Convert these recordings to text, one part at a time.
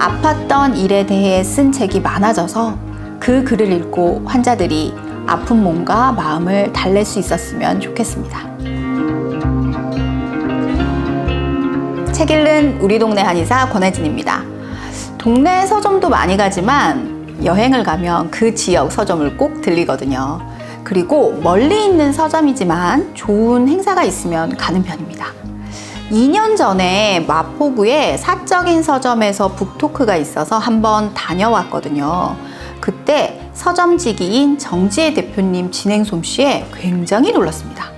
아팠던 일에 대해 쓴 책이 많아져서 그 글을 읽고 환자들이 아픈 몸과 마음을 달랠 수 있었으면 좋겠습니다. 책 읽는 우리 동네 한의사 권혜진입니다. 동네 서점도 많이 가지만 여행을 가면 그 지역 서점을 꼭 들리거든요. 그리고 멀리 있는 서점이지만 좋은 행사가 있으면 가는 편입니다. 2년 전에 마포구의 사적인 서점에서 북토크가 있어서 한번 다녀왔거든요. 그때 서점지기인 정지혜 대표님 진행 솜씨에 굉장히 놀랐습니다.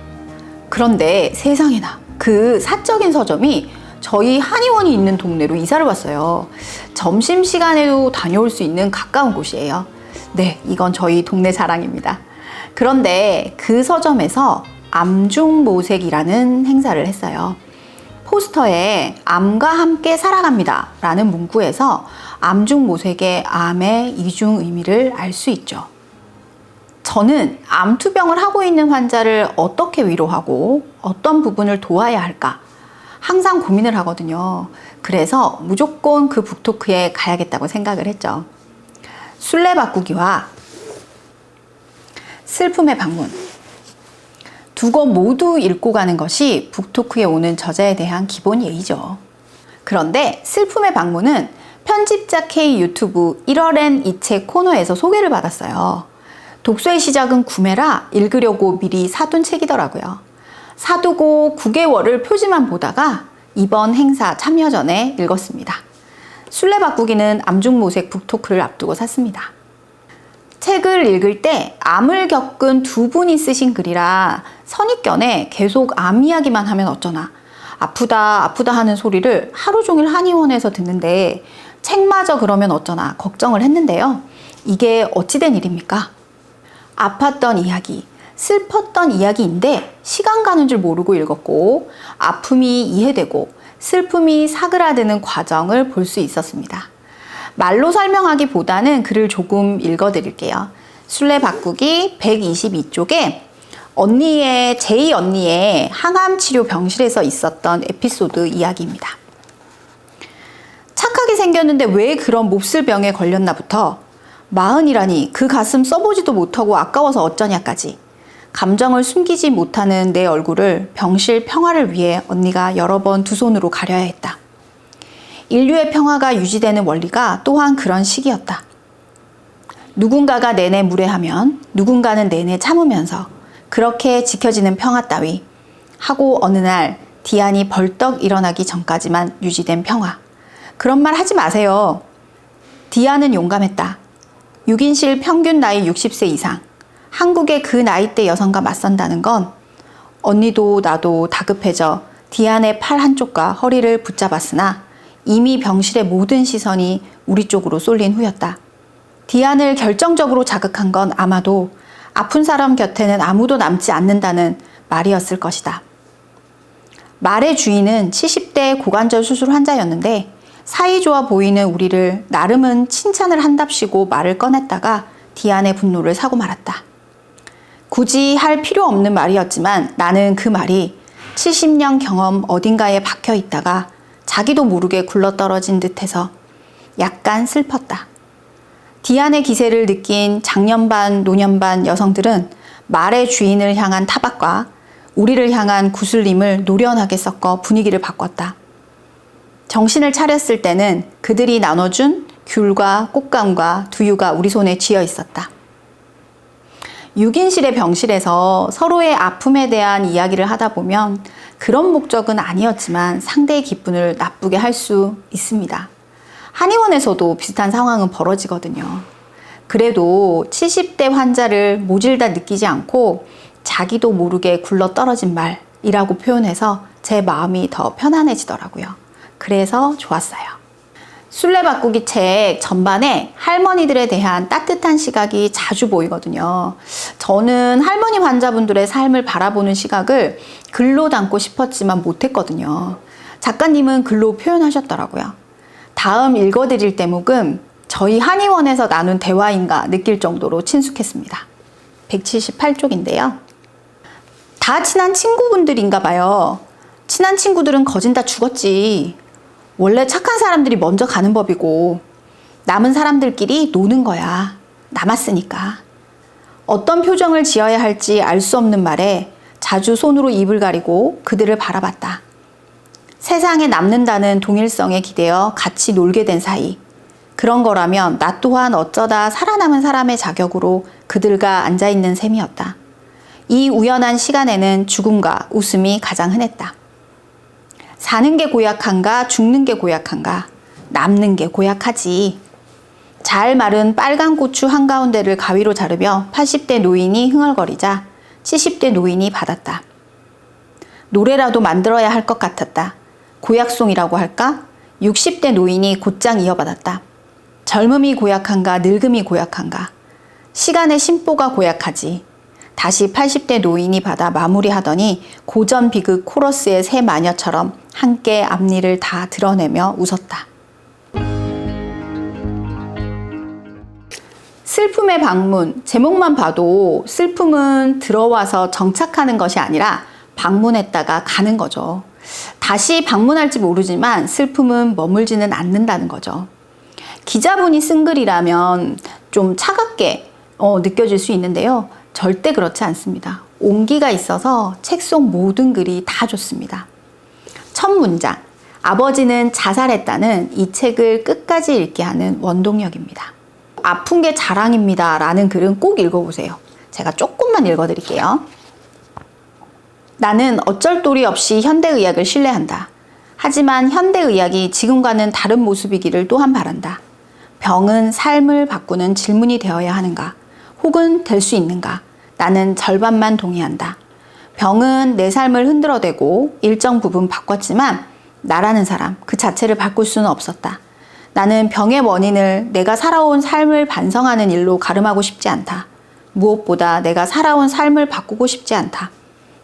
그런데 세상에나 그 사적인 서점이 저희 한의원이 있는 동네로 이사를 왔어요. 점심시간에도 다녀올 수 있는 가까운 곳이에요. 네, 이건 저희 동네 자랑입니다. 그런데 그 서점에서 암중모색이라는 행사를 했어요. 포스터에 암과 함께 살아갑니다 라는 문구에서 암중모색의 암의 이중 의미를 알 수 있죠. 저는 암투병을 하고 있는 환자를 어떻게 위로하고 어떤 부분을 도와야 할까 항상 고민을 하거든요. 그래서 무조건 그 북토크에 가야겠다고 생각을 했죠. 술래바꾸기와 슬픔의 방문, 두 권 모두 읽고 가는 것이 북토크에 오는 저자에 대한 기본 예의죠. 그런데 슬픔의 방문은 편집자 K 유튜브 1월엔 이 책 코너에서 소개를 받았어요. 독서의 시작은 구매라 읽으려고 미리 사둔 책이더라고요. 사두고 9개월을 표지만 보다가 이번 행사 참여 전에 읽었습니다. 술래바꾸기는 암중모색 북토크를 앞두고 샀습니다. 책을 읽을 때 암을 겪은 두 분이 쓰신 글이라 선입견에 계속 암 이야기만 하면 어쩌나, 아프다 아프다 하는 소리를 하루 종일 한의원에서 듣는데 책마저 그러면 어쩌나 걱정을 했는데요. 이게 어찌된 일입니까? 아팠던 이야기, 슬펐던 이야기인데 시간 가는 줄 모르고 읽었고 아픔이 이해되고 슬픔이 사그라드는 과정을 볼 수 있었습니다. 말로 설명하기보다는 글을 조금 읽어드릴게요. 술래바꾸기 122쪽에 제이 언니의 항암치료 병실에서 있었던 에피소드 이야기입니다. 착하게 생겼는데 왜 그런 몹쓸 병에 걸렸나부터 마흔이라니 그 가슴 써보지도 못하고 아까워서 어쩌냐까지 감정을 숨기지 못하는 내 얼굴을 병실 평화를 위해 언니가 여러 번 두 손으로 가려야 했다. 인류의 평화가 유지되는 원리가 또한 그런 식이었다. 누군가가 내내 무례하면 누군가는 내내 참으면서 그렇게 지켜지는 평화 따위 하고 어느 날 디안이 벌떡 일어나기 전까지만 유지된 평화. 그런 말 하지 마세요. 디안은 용감했다. 6인실 평균 나이 60세 이상. 한국의 그 나이대 여성과 맞선다는 건 언니도 나도 다급해져 디안의 팔 한쪽과 허리를 붙잡았으나 이미 병실의 모든 시선이 우리 쪽으로 쏠린 후였다. 디안을 결정적으로 자극한 건 아마도 아픈 사람 곁에는 아무도 남지 않는다는 말이었을 것이다. 말의 주인은 70대 고관절 수술 환자였는데 사이좋아 보이는 우리를 나름은 칭찬을 한답시고 말을 꺼냈다가 디안의 분노를 사고 말았다. 굳이 할 필요 없는 말이었지만 나는 그 말이 70년 경험 어딘가에 박혀 있다가 자기도 모르게 굴러떨어진 듯해서 약간 슬펐다. 디안의 기세를 느낀 장년반, 노년반 여성들은 말의 주인을 향한 타박과 우리를 향한 구슬림을 노련하게 섞어 분위기를 바꿨다. 정신을 차렸을 때는 그들이 나눠준 귤과 꽃감과 두유가 우리 손에 쥐어 있었다. 6인실의 병실에서 서로의 아픔에 대한 이야기를 하다 보면 그런 목적은 아니었지만 상대의 기분을 나쁘게 할 수 있습니다. 한의원에서도 비슷한 상황은 벌어지거든요. 그래도 70대 환자를 모질다 느끼지 않고 자기도 모르게 굴러떨어진 말이라고 표현해서 제 마음이 더 편안해지더라고요. 그래서 좋았어요. 술래바꾸기 책 전반에 할머니들에 대한 따뜻한 시각이 자주 보이거든요. 저는 할머니 환자분들의 삶을 바라보는 시각을 글로 담고 싶었지만 못했거든요. 작가님은 글로 표현하셨더라고요. 다음 읽어드릴 대목은 저희 한의원에서 나눈 대화인가 느낄 정도로 친숙했습니다. 178쪽인데요. 다 친한 친구분들인가 봐요. 친한 친구들은 거진 다 죽었지. 원래 착한 사람들이 먼저 가는 법이고 남은 사람들끼리 노는 거야. 남았으니까. 어떤 표정을 지어야 할지 알 수 없는 말에 자주 손으로 입을 가리고 그들을 바라봤다. 세상에 남는다는 동일성에 기대어 같이 놀게 된 사이. 그런 거라면 나 또한 어쩌다 살아남은 사람의 자격으로 그들과 앉아있는 셈이었다. 이 우연한 시간에는 죽음과 웃음이 가장 흔했다. 사는 게 고약한가 죽는 게 고약한가 남는 게 고약하지. 잘 마른 빨간 고추 한가운데를 가위로 자르며 80대 노인이 흥얼거리자 70대 노인이 받았다. 노래라도 만들어야 할 것 같았다. 고약송이라고 할까? 60대 노인이 곧장 이어받았다. 젊음이 고약한가 늙음이 고약한가 시간의 심보가 고약하지. 다시 80대 노인이 받아 마무리하더니 고전 비극 코러스의 새 마녀처럼 함께 앞니를 다 드러내며 웃었다. 슬픔의 방문, 제목만 봐도 슬픔은 들어와서 정착하는 것이 아니라 방문했다가 가는 거죠. 다시 방문할지 모르지만 슬픔은 머물지는 않는다는 거죠. 기자분이 쓴 글이라면 좀 차갑게 느껴질 수 있는데요. 절대 그렇지 않습니다. 온기가 있어서 책 속 모든 글이 다 좋습니다. 첫 문장, 아버지는 자살했다는 이 책을 끝까지 읽게 하는 원동력입니다. 아픈 게 자랑입니다 라는 글은 꼭 읽어보세요. 제가 조금만 읽어드릴게요. 나는 어쩔 도리 없이 현대의학을 신뢰한다. 하지만 현대의학이 지금과는 다른 모습이기를 또한 바란다. 병은 삶을 바꾸는 질문이 되어야 하는가? 혹은 될 수 있는가? 나는 절반만 동의한다. 병은 내 삶을 흔들어대고 일정 부분 바꿨지만 나라는 사람 그 자체를 바꿀 수는 없었다. 나는 병의 원인을 내가 살아온 삶을 반성하는 일로 가름하고 싶지 않다. 무엇보다 내가 살아온 삶을 바꾸고 싶지 않다.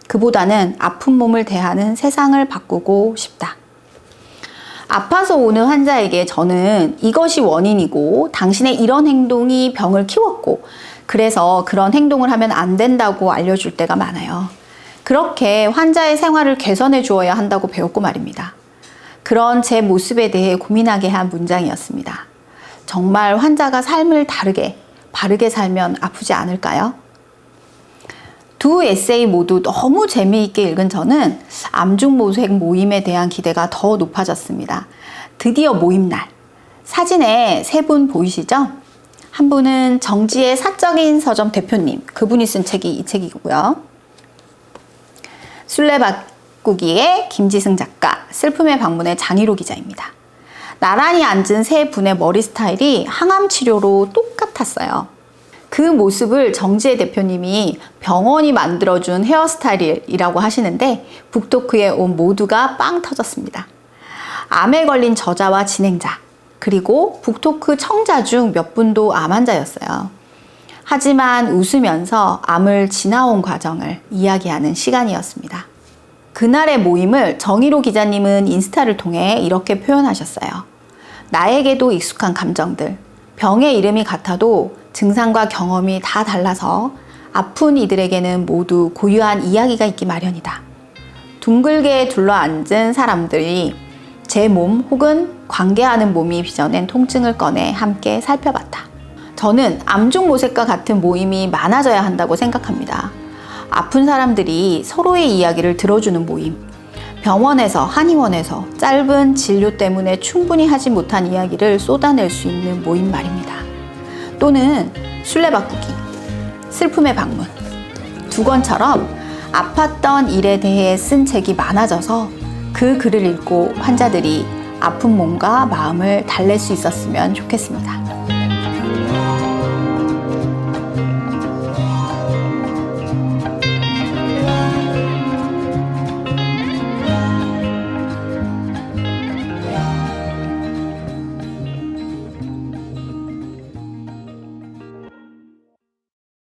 그보다는 아픈 몸을 대하는 세상을 바꾸고 싶다. 아파서 오는 환자에게 저는 이것이 원인이고 당신의 이런 행동이 병을 키웠고 그래서 그런 행동을 하면 안 된다고 알려줄 때가 많아요. 그렇게 환자의 생활을 개선해 주어야 한다고 배웠고 말입니다. 그런 제 모습에 대해 고민하게 한 문장이었습니다. 정말 환자가 삶을 바르게 살면 아프지 않을까요? 두 에세이 모두 너무 재미있게 읽은 저는 암중모색 모임에 대한 기대가 더 높아졌습니다. 드디어 모임날. 사진에 세 분 보이시죠? 한 분은 정지의 사적인 서점 대표님, 그분이 쓴 책이 이 책이고요. 술래바꾸기의 김지승 작가, 슬픔의 방문의 장희로 기자입니다. 나란히 앉은 세 분의 머리 스타일이 항암 치료로 똑같았어요. 그 모습을 정지혜 대표님이 병원이 만들어준 헤어스타일이라고 하시는데 북토크에 온 모두가 빵 터졌습니다. 암에 걸린 저자와 진행자, 그리고 북토크 청자 중 몇 분도 암 환자였어요. 하지만 웃으면서 암을 지나온 과정을 이야기하는 시간이었습니다. 그날의 모임을 정희로 기자님은 인스타를 통해 이렇게 표현하셨어요. 나에게도 익숙한 감정들, 병의 이름이 같아도 증상과 경험이 다 달라서 아픈 이들에게는 모두 고유한 이야기가 있기 마련이다. 둥글게 둘러앉은 사람들이 제 몸 혹은 관계하는 몸이 빚어낸 통증을 꺼내 함께 살펴봤다. 저는 암중모색과 같은 모임이 많아져야 한다고 생각합니다. 아픈 사람들이 서로의 이야기를 들어주는 모임, 병원에서, 한의원에서 짧은 진료 때문에 충분히 하지 못한 이야기를 쏟아낼 수 있는 모임 말입니다. 또는 술래바꾸기, 슬픔의 방문, 두 권처럼 아팠던 일에 대해 쓴 책이 많아져서 그 글을 읽고 환자들이 아픈 몸과 마음을 달랠 수 있었으면 좋겠습니다.